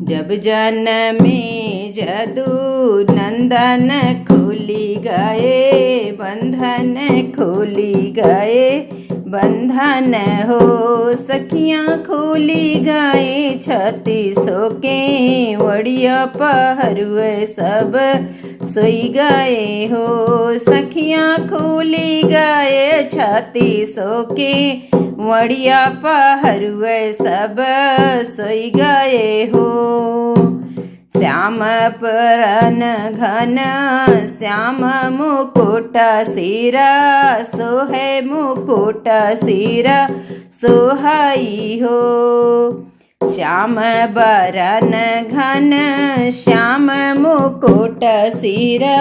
जब जन्मे जदू नंदन खुली गए बंधन, खुली गए बंधन हो। सखियाँ खुली गए 36 के वड़िया पहरुए सब सोई गए हो। सखियाँ खुली गए 36 के वड़िया पहरुए सब सोई गए हो। श्याम परन घन श्याम मुकुट सिरा सोहे मुकुट सिरा सोहाई हो। श्याम बरन घन श्याम मुकुट सिरा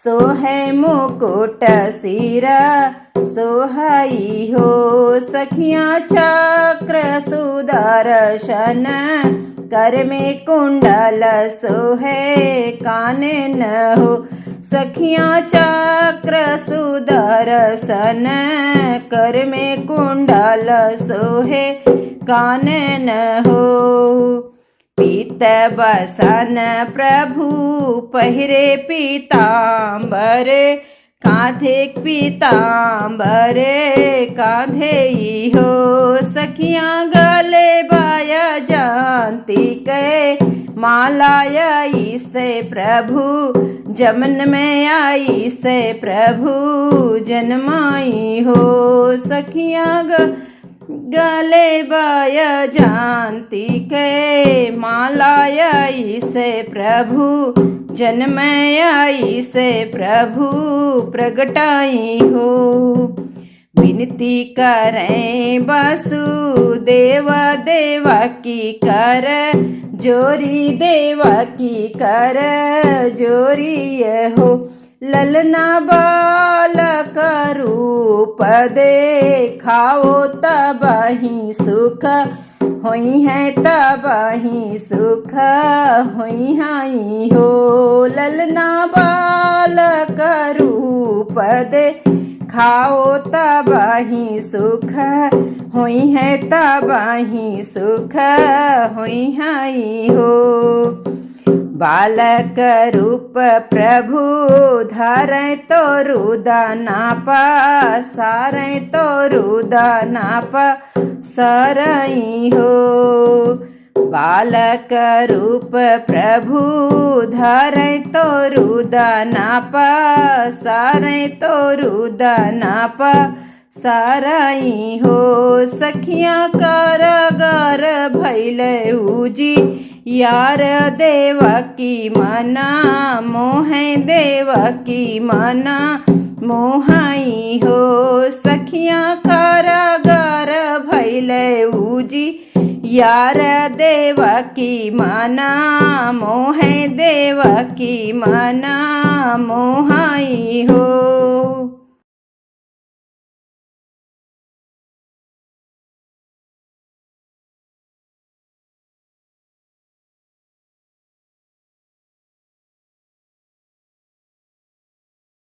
सोहे मुकुट सिरा सोहाई हो। सखियाँ चक्र सुदर्शन कर में कुंडल सोहे कानन हो। सखियाँ चक्र सुदर्शन कर में कुंडल सोहे कानन हो। पीत बसन प्रभु पहिरे पीतांबर कांधे पीतांबर कांधे हो। सखियाँ गले बाया जानती के माला आई से प्रभु जमन में आई से प्रभु जन्माई हो। सखियाँ गले बाया जानती के माला आई से प्रभु जन्म आई से प्रभु प्रगटाई हो। विनती करें वासुदेव देवा की कर जोरी देवा की कर जोरी हो। ललना बालक रूप देखाओ तबहि सुख होई है तबहि सुख होई हाई हो। ललना बालक रूप देखाओ तबहि सुख होई है तबहि सुख होई हाई हो। बालक रूप प्रभु धारें तो रुदना पासारें तो रुदना पासरई हो। बालक रूप प्रभु धारें तो रुदना पासारें तो रुदना पासरई हो। सखियाँ कारागार भैले उजी यार देवा की मना मोहे देवा की मना मोहाई हो। सखियाँ कारागार भैले उजी यार देवा की मना मोहे देवा की मना मोहाई हो।